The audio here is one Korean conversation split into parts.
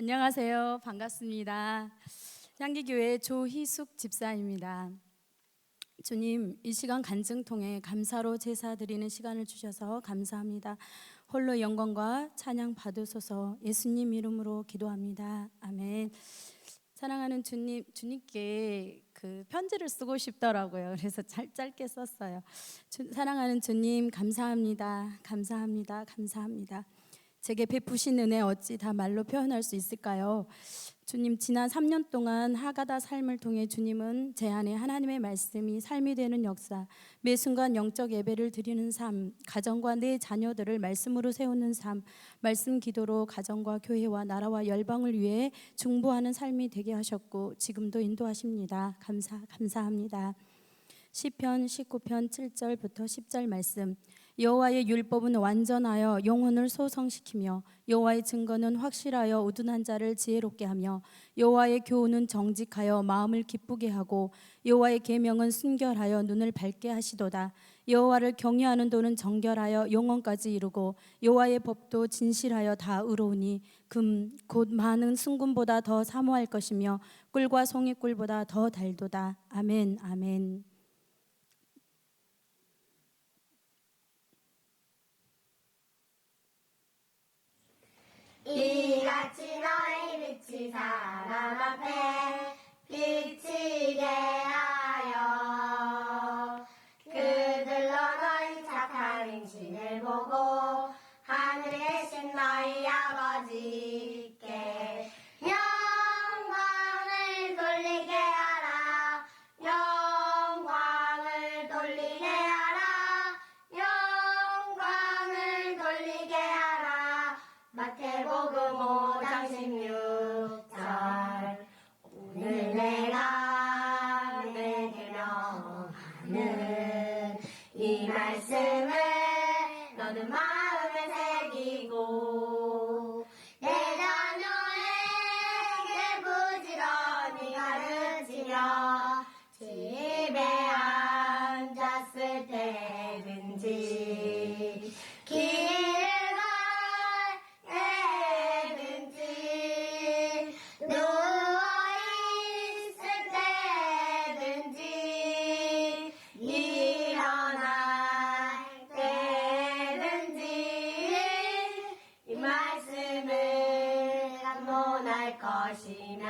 안녕하세요. 반갑습니다. 향기교회 조희숙 집사입니다. 주님, 이 시간 간증 통해 감사로 제사 드리는 시간을 주셔서 감사합니다. 홀로 영광과 찬양 받으소서. 예수님 이름으로 기도합니다. 아멘. 사랑하는 주님께 그 편지를 쓰고 싶더라고요. 그래서 짧게 썼어요. 사랑하는 주님, 감사합니다. 감사합니다. 감사합니다. 제게 베푸신 은혜 어찌 다 말로 표현할 수 있을까요? 주님, 지난 3년 동안 하가다 삶을 통해 주님은 제 안에 하나님의 말씀이 삶이 되는 역사, 매 순간 영적 예배를 드리는 삶, 가정과 내 자녀들을 말씀으로 세우는 삶, 말씀 기도로 가정과 교회와 나라와 열방을 위해 중보하는 삶이 되게 하셨고 지금도 인도하십니다. 감사합니다. 시편 19편 7절부터 10절 말씀. 여호와의 율법은 완전하여 영혼을 소성시키며 여호와의 증거는 확실하여 우둔한 자를 지혜롭게 하며 여호와의 교훈은 정직하여 마음을 기쁘게 하고 여호와의 계명은 순결하여 눈을 밝게 하시도다. 여호와를 경외하는 도는 정결하여 영원까지 이루고 여호와의 법도 진실하여 다 의로우니 금 곧 많은 순금보다 더 사모할 것이며 꿀과 송이꿀보다 더 달도다. 아멘. 아멘. 이같이 너희 빛이 사람 앞에 비치게 하여 그들로 너희 착한 행실을 보고 하늘에 계신 너희 아버지께 영광을 돌리게 하라. 영광을 돌리게 하라. 영광을 돌리게 하라. 마태복음 5장 16절. 오늘 내가 내게 명하는 이 말씀을 너는 마음에 새기고 내 자녀에게 부지런히 가르치며 집에 앉았을 때든지 길을 갈 때든지 누워있을 때든지 일어날 때든지 이 말씀을 암문할 것이며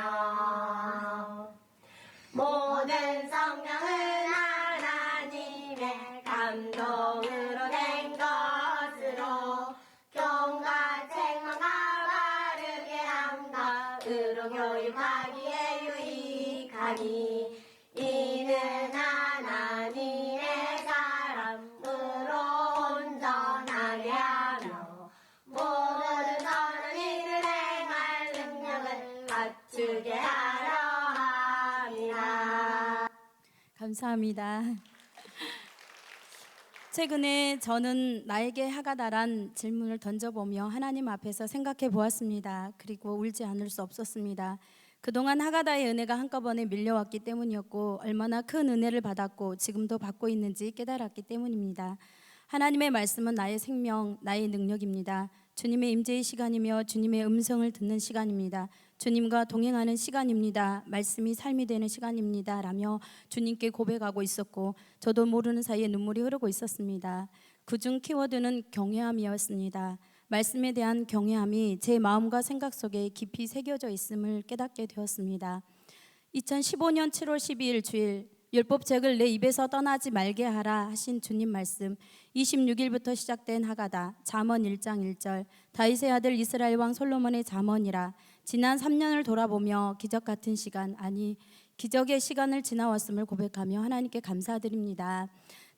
모든 성경은 하나님의 감동으로 된 것으로 교훈과 책망과 바르게 함과 의로 교육하기에 유익하니 이는 하나님의 사람으로 온전하게 하며 모든 선한 일을 행할 능력을 갖추게 하려 함이라. 감사합니다. 최근에 저는 나에게 하가다란 질문을 던져보며 하나님 앞에서 생각해 보았습니다. 그리고 울지 않을 수 없었습니다. 그동안 하가다의 은혜가 한꺼번에 밀려왔기 때문이었고 얼마나 큰 은혜를 받았고 지금도 받고 있는지 깨달았기 때문입니다. 하나님의 말씀은 나의 생명, 나의 능력입니다. 주님의 임재의 시간이며 주님의 음성을 듣는 시간입니다. 주님과 동행하는 시간입니다. 말씀이 삶이 되는 시간입니다. 라며 주님께 고백하고 있었고 저도 모르는 사이에 눈물이 흐르고 있었습니다. 그중 키워드는 경외함이었습니다. 말씀에 대한 경외함이 제 마음과 생각 속에 깊이 새겨져 있음을 깨닫게 되었습니다. 2015년 7월 12일 주일 율법책을 내 입에서 떠나지 말게 하라 하신 주님 말씀 26일부터 시작된 하가다 잠언 1장 1절 다윗의 아들 이스라엘 왕 솔로몬의 잠언이라. 지난 3년을 돌아보며 기적 같은 시간, 아니 기적의 시간을 지나왔음을 고백하며 하나님께 감사드립니다.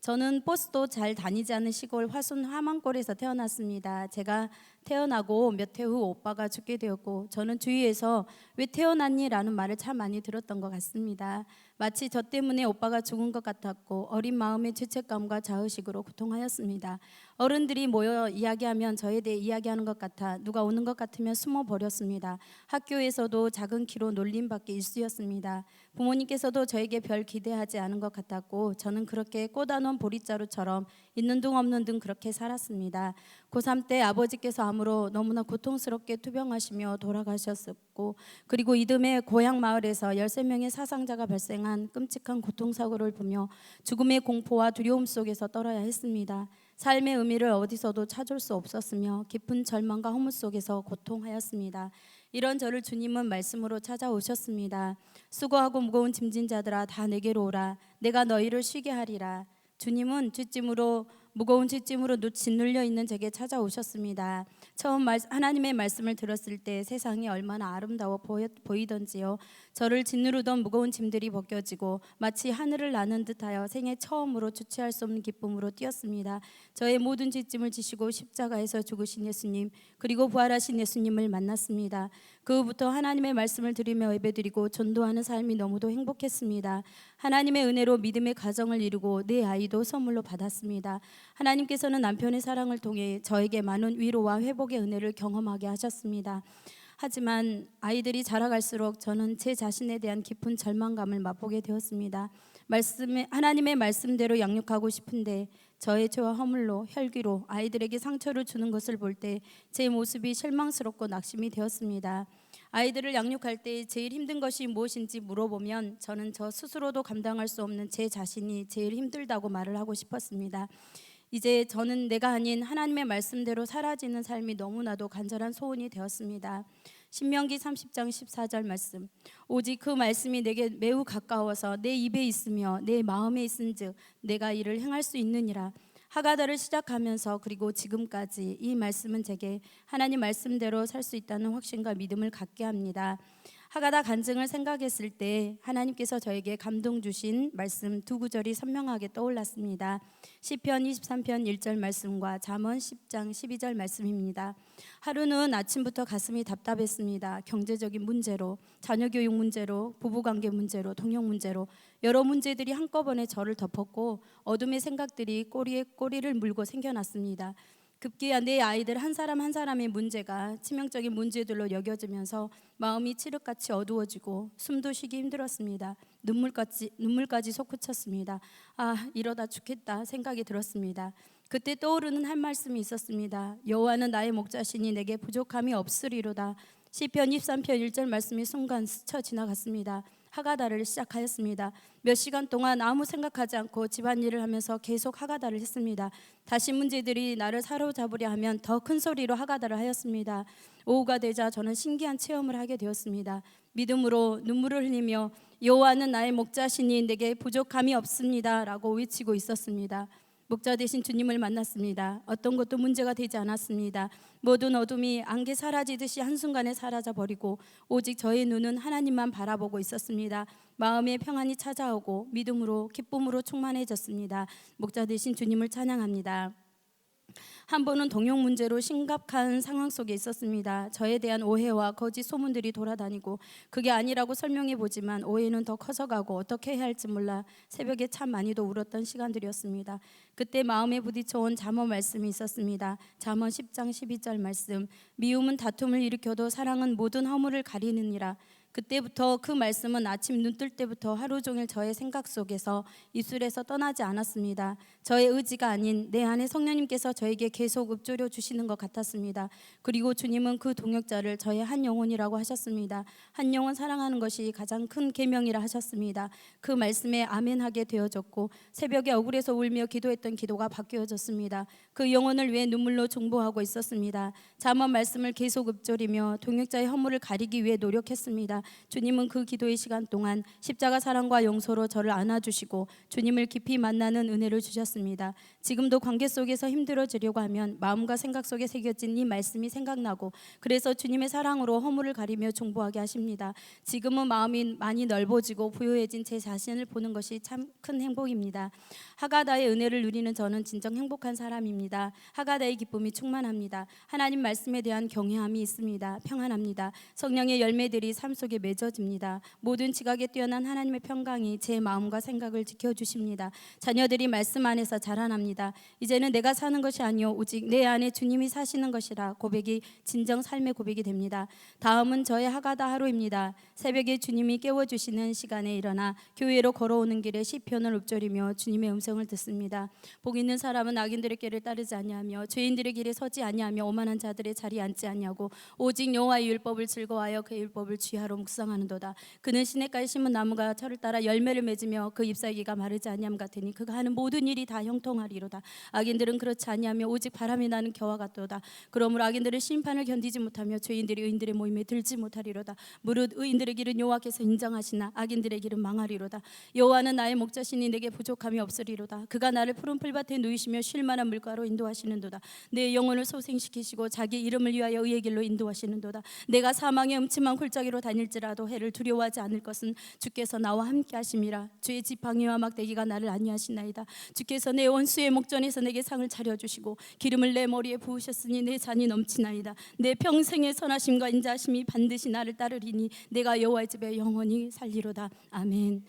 저는 버스도 잘 다니지 않는 시골 화순 하만골에서 태어났습니다. 제가 태어나고 몇 해 후 오빠가 죽게 되었고 저는 주위에서 왜 태어났니? 라는 말을 참 많이 들었던 것 같습니다. 마치 저 때문에 오빠가 죽은 것 같았고 어린 마음의 죄책감과 자의식으로 고통하였습니다. 어른들이 모여 이야기하면 저에 대해 이야기하는 것 같아 누가 오는 것 같으면 숨어버렸습니다. 학교에서도 작은 키로 놀림받기 일쑤였습니다. 부모님께서도 저에게 별 기대하지 않은 것 같았고 저는 그렇게 꽂아놓은 보릿자루처럼 있는 둥 없는 둥 그렇게 살았습니다. 고3 때 아버지께서 암으로 너무나 고통스럽게 투병하시며 돌아가셨었고 그리고 이듬해 고향 마을에서 13명의 사상자가 발생한 끔찍한 고통사고를 보며 죽음의 공포와 두려움 속에서 떨어야 했습니다. 삶의 의미를 어디서도 찾을 수 없었으며 깊은 절망과 허무 속에서 고통하였습니다. 이런 저를 주님은 말씀으로 찾아오셨습니다. 수고하고 무거운 짐진 자들아 다 내게로 오라. 내가 너희를 쉬게 하리라. 주님은 무거운 뒷짐으로 짓눌려 있는 제게 찾아오셨습니다. 처음 하나님의 말씀을 들었을 때 세상이 얼마나 아름다워 보이던지요. 저를 짓누르던 무거운 짐들이 벗겨지고 마치 하늘을 나는 듯하여 생애 처음으로 주체할 수 없는 기쁨으로 뛰었습니다. 저의 모든 뒷짐을 지시고 십자가에서 죽으신 예수님 그리고 부활하신 예수님을 만났습니다. 그 후부터 하나님의 말씀을 들으며 예배드리고 전도하는 삶이 너무도 행복했습니다. 하나님의 은혜로 믿음의 가정을 이루고 내 아이도 선물로 받았습니다. 하나님께서는 남편의 사랑을 통해 저에게 많은 위로와 회복의 은혜를 경험하게 하셨습니다. 하지만 아이들이 자라갈수록 저는 제 자신에 대한 깊은 절망감을 맛보게 되었습니다. 하나님의 말씀대로 양육하고 싶은데 저의 죄와 허물로 혈기로 아이들에게 상처를 주는 것을 볼 때 제 모습이 실망스럽고 낙심이 되었습니다. 아이들을 양육할 때 제일 힘든 것이 무엇인지 물어보면 저는 저 스스로도 감당할 수 없는 제 자신이 제일 힘들다고 말을 하고 싶었습니다. 이제 저는 내가 아닌 하나님의 말씀대로 사라지는 삶이 너무나도 간절한 소원이 되었습니다. 신명기 30장 14절 말씀, 오직 그 말씀이 내게 매우 가까워서 내 입에 있으며 내 마음에 있은즉 내가 이를 행할 수 있느니라. 하가다를 시작하면서 그리고 지금까지 이 말씀은 제게 하나님 말씀대로 살 수 있다는 확신과 믿음을 갖게 합니다. 하가다 간증을 생각했을 때 하나님께서 저에게 감동 주신 말씀 두 구절이 선명하게 떠올랐습니다. 시편 23편 1절 말씀과 잠언 10장 12절 말씀입니다. 하루는 아침부터 가슴이 답답했습니다. 경제적인 문제로, 자녀 교육 문제로, 부부관계 문제로, 동역 문제로 여러 문제들이 한꺼번에 저를 덮었고 어둠의 생각들이 꼬리에 꼬리를 물고 생겨났습니다. 급기야 내 아이들 한 사람 한 사람의 문제가 치명적인 문제들로 여겨지면서 마음이 칠흑같이 어두워지고 숨도 쉬기 힘들었습니다. 눈물까지 솟구쳤습니다. 이러다 죽겠다 생각이 들었습니다. 그때 떠오르는 한 말씀이 있었습니다. 여호와는 나의 목자시니 내게 부족함이 없으리로다. 시편 23편 1절 말씀이 순간 스쳐 지나갔습니다. 하가다를 시작하였습니다. 몇 시간 동안 아무 생각하지 않고 집안일을 하면서 계속 하가다를 했습니다. 다시 문제들이 나를 사로잡으려 하면 더 큰 소리로 하가다를 하였습니다. 오후가 되자 저는 신기한 체험을 하게 되었습니다. 믿음으로 눈물을 흘리며 여호와는 나의 목자시니 내게 부족함이 없습니다 라고 외치고 있었습니다. 목자 되신 주님을 만났습니다. 어떤 것도 문제가 되지 않았습니다. 모든 어둠이 안개 사라지듯이 한순간에 사라져버리고 오직 저의 눈은 하나님만 바라보고 있었습니다. 마음의 평안이 찾아오고 믿음으로 기쁨으로 충만해졌습니다. 목자 되신 주님을 찬양합니다. 한 번은 동역 문제로 심각한 상황 속에 있었습니다. 저에 대한 오해와 거짓 소문들이 돌아다니고 그게 아니라고 설명해 보지만 오해는 더 커져가고 어떻게 해야 할지 몰라 새벽에 참 많이도 울었던 시간들이었습니다. 그때 마음에 부딪혀온 잠언 말씀이 있었습니다. 잠언 10장 12절 말씀, 미움은 다툼을 일으켜도 사랑은 모든 허물을 가리느니라. 그때부터 그 말씀은 아침 눈 뜰 때부터 하루 종일 저의 생각 속에서 입술에서 떠나지 않았습니다. 저의 의지가 아닌 내 안에 성령님께서 저에게 계속 읊조려 주시는 것 같았습니다. 그리고 주님은 그 동역자를 저의 한 영혼이라고 하셨습니다. 한 영혼 사랑하는 것이 가장 큰 계명이라 하셨습니다. 그 말씀에 아멘하게 되어졌고 새벽에 억울해서 울며 기도했던 기도가 바뀌어졌습니다. 그 영혼을 위해 눈물로 중보하고 있었습니다. 잠언 말씀을 계속 읊조리며 동역자의 허물을 가리기 위해 노력했습니다. 주님은 그 기도의 시간 동안 십자가 사랑과 용서로 저를 안아주시고 주님을 깊이 만나는 은혜를 주셨습니다. 지금도 관계 속에서 힘들어지려고 하면 마음과 생각 속에 새겨진 이 말씀이 생각나고 그래서 주님의 사랑으로 허물을 가리며 중보하게 하십니다. 지금은 마음이 많이 넓어지고 부유해진 제 자신을 보는 것이 참 큰 행복입니다. 하가다의 은혜를 누리는 저는 진정 행복한 사람입니다. 하가다의 기쁨이 충만합니다. 하나님 말씀에 대한 경외함이 있습니다. 평안합니다. 성령의 열매들이 삶 속에 속에 맺어집니다. 모든 지각에 뛰어난 하나님의 평강이 제 마음과 생각을 지켜주십니다. 자녀들이 말씀 안에서 자라납니다. 이제는 내가 사는 것이 아니요 오직 내 안에 주님이 사시는 것이라 고백이 진정 삶의 고백이 됩니다. 다음은 저의 하가다 하루입니다. 새벽에 주님이 깨워주시는 시간에 일어나 교회로 걸어오는 길에 시편을 읊조리며 주님의 음성을 듣습니다. 복 있는 사람은 악인들의 길을 따르지 아니하며 죄인들의 길에 서지 아니하며 오만한 자들의 자리에 앉지 아니하고 오직 여호와의 율법을 즐거워하여 그 율법을 주야로 묵상하는도다. 그는 시냇가에 심은 나무가 철을 따라 열매를 맺으며 그 잎사귀가 마르지 아니함 같으니 그가 하는 모든 일이 다 형통하리로다. 악인들은 그렇지 아니하며 오직 바람이 나는 겨와 같도다. 그러므로 악인들은 심판을 견디지 못하며 죄인들이 의인들의 모임에 들지 못하리로다. 무릇 의인들의 길은 여호와께서 인정하시나 악인들의 길은 망하리로다. 여호와는 나의 목자시니 내게 부족함이 없으리로다. 그가 나를 푸른 풀밭에 누이시며 쉴 만한 물가로 인도하시는도다. 내 영혼을 소생시키시고 자기 이름을 위하여 의의 길로 인도하시는도다. 내가 사망의 음침한 골짜기로 다닐지라도 해를 두려워하지 않을 것은 주께서 나와 함께 하심이라. 주의 지팡이와 막대기가 나를 안위하시나이다. 주께서 내 원수의 목전에서 내게 상을 차려주시고 기름을 내 머리에 부으셨으니 내 잔이 넘치나이다. 내 평생의 선하심과 인자하심이 반드시 나를 따르리니 내가 여호와의 집에 영원히 살리로다. 아멘.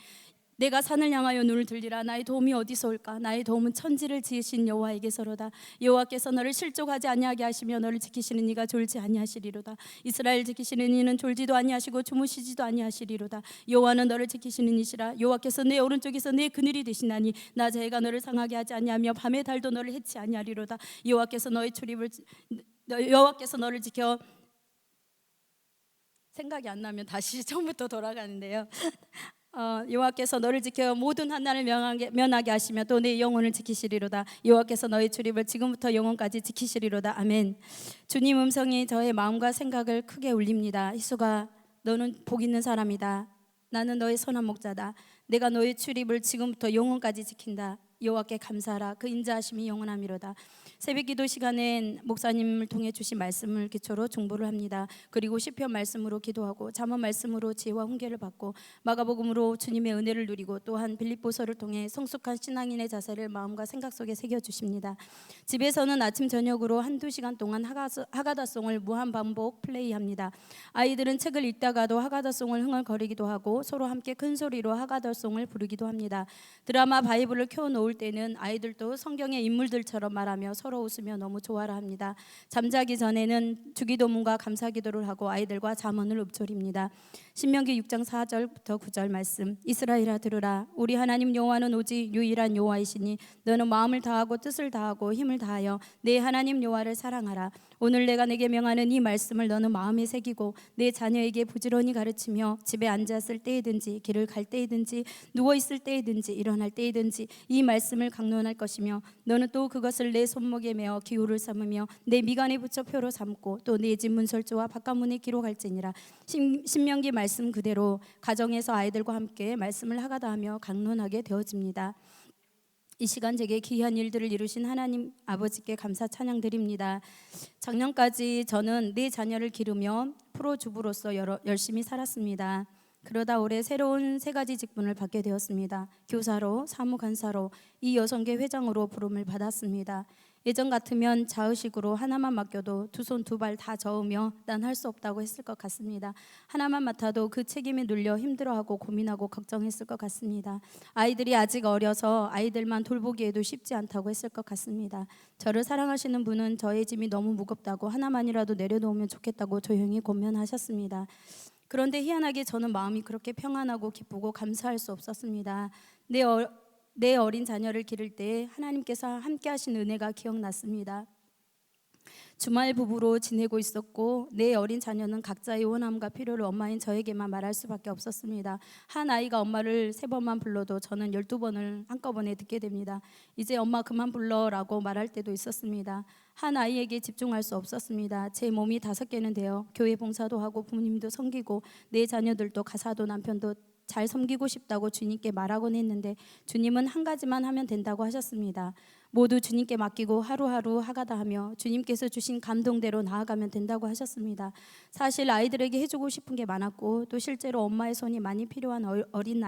내가 산을 향하여 눈을 들리라. 나의 도움이 어디서 올까? 나의 도움은 천지를 지으신 여호와에게서로다. 여호와께서 너를 실족하지 아니하게 하시며 너를 지키시는 이가 졸지 아니하시리로다. 이스라엘 지키시는 이는 졸지도 아니하시고 주무시지도 아니하시리로다. 여호와는 너를 지키시는 이시라. 여호와께서 내 오른쪽에서 내 그늘이 되시나니 낮에 해가 너를 상하게 하지 아니하며 밤에 달도 너를 해치 아니하리로다. 여호와께서 너를 지켜 생각이 안 나면 다시 처음부터 돌아가는데요. 여호와께서 너를 지켜 모든 환난을 면하게 하시며 또 내 영혼을 지키시리로다. 여호와께서 너의 출입을 지금부터 영원까지 지키시리로다. 아멘. 주님 음성이 저의 마음과 생각을 크게 울립니다. 희수가 너는 복 있는 사람이다. 나는 너의 선한 목자다. 내가 너의 출입을 지금부터 영원까지 지킨다. 여호와께 감사하라. 그 인자하심이 영원함이로다. 새벽기도 시간엔 목사님을 통해 주신 말씀을 기초로 중보를 합니다. 그리고 시편 말씀으로 기도하고 잠언 말씀으로 지혜와 훈계를 받고 마가복음으로 주님의 은혜를 누리고 또한 빌립보서를 통해 성숙한 신앙인의 자세를 마음과 생각 속에 새겨주십니다. 집에서는 아침 저녁으로 한두 시간 동안 하가다송을 무한 반복 플레이합니다. 아이들은 책을 읽다가도 하가다송을 흥얼거리기도 하고 서로 함께 큰 소리로 하가다송을 부르기도 합니다. 드라마 바이블을 켜놓을 때는 아이들도 성경의 인물들처럼 말하며 서로 웃으며 너무 좋아라 합니다. 잠자기 전에는 주기도문과 감사기도를 하고 아이들과 잠언을 읊조립니다. 신명기 6장 4절부터 9절 말씀. 이스라엘아 들으라. 우리 하나님 여호와는 오직 유일한 여호와이시니 너는 마음을 다하고 뜻을 다하고 힘을 다하여 내 하나님 여호와를 사랑하라. 오늘 내가 내게 명하는 이 말씀을 너는 마음에 새기고 내 자녀에게 부지런히 가르치며 집에 앉았을 때이든지 길을 갈 때이든지 누워 있을 때이든지 일어날 때이든지 이 말씀을 강론할 것이며 너는 또 그것을 내 손목에 메어 기호를 삼으며 내 미간에 붙여 표로 삼고 또 내 집 문설주와 바깥문에 기록할지니라. 신명기 말씀 그대로 가정에서 아이들과 함께 말씀을 하가다하며 강론하게 되어집니다. 이 시간 제게 귀한 일들을 이루신 하나님 아버지께 감사 찬양 드립니다. 작년까지 저는 네 자녀를 기르며 프로주부로서 열심히 살았습니다. 그러다 올해 새로운 세 가지 직분을 받게 되었습니다. 교사로, 사무간사로, 이 여성계 회장으로 부름을 받았습니다. 예전 같으면 자의식으로 하나만 맡겨도 두 손 두 발 다 저으며 난 할 수 없다고 했을 것 같습니다. 하나만 맡아도 그 책임에 눌려 힘들어하고 고민하고 걱정했을 것 같습니다. 아이들이 아직 어려서 아이들만 돌보기에도 쉽지 않다고 했을 것 같습니다. 저를 사랑하시는 분은 저의 짐이 너무 무겁다고 하나만이라도 내려놓으면 좋겠다고 조용히 권면하셨습니다. 그런데 희한하게 저는 마음이 그렇게 평안하고 기쁘고 감사할 수 없었습니다. 내 어린 자녀를 기를 때 하나님께서 함께 하신 은혜가 기억났습니다. 주말 부부로 지내고 있었고 내 어린 자녀는 각자의 원함과 필요를 엄마인 저에게만 말할 수밖에 없었습니다. 한 아이가 엄마를 3번만 불러도 저는 12번을 한꺼번에 듣게 됩니다. 이제 엄마 그만 불러라고 말할 때도 있었습니다. 한 아이에게 집중할 수 없었습니다. 제 몸이 5개는 되어 교회 봉사도 하고 부모님도 섬기고 내 자녀들도 가사도 남편도 잘 섬기고 싶다고 주님께 말하곤 했는데 주님은 한 가지만 하면 된다고 하셨습니다. 모두 주님께 맡기고 하루하루 하가다하며 주님께서 주신 감동대로 나아가면 된다고 하셨습니다. 사실 아이들에게 해주고 싶은 게 많았고 또 실제로 엄마의 손이 많이 필요한 어린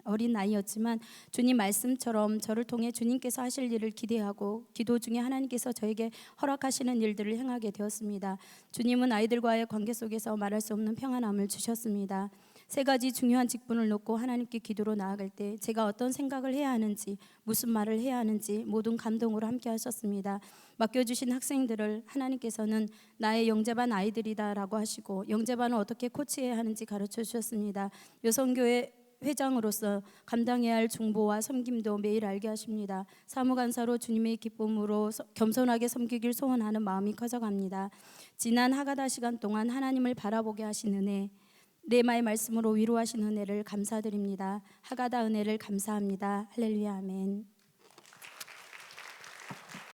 어린 나이였지만 주님 말씀처럼 저를 통해 주님께서 하실 일을 기대하고 기도 중에 하나님께서 저에게 허락하시는 일들을 행하게 되었습니다. 주님은 아이들과의 관계 속에서 말할 수 없는 평안함을 주셨습니다. 세 가지 중요한 직분을 놓고 하나님께 기도로 나아갈 때 제가 어떤 생각을 해야 하는지, 무슨 말을 해야 하는지 모든 감동으로 함께 하셨습니다. 맡겨주신 학생들을 하나님께서는 나의 영재반 아이들이다라고 하시고 영재반을 어떻게 코치해야 하는지 가르쳐 주셨습니다. 여성교회 회장으로서 감당해야 할 중보와 섬김도 매일 알게 하십니다. 사무간사로 주님의 기쁨으로 겸손하게 섬기길 소원하는 마음이 커져갑니다. 지난 하가다 시간 동안 하나님을 바라보게 하신 은혜, 레마의 말씀으로 위로하신 은혜를 감사드립니다. 하가다 은혜를 감사합니다. 할렐루야 아멘.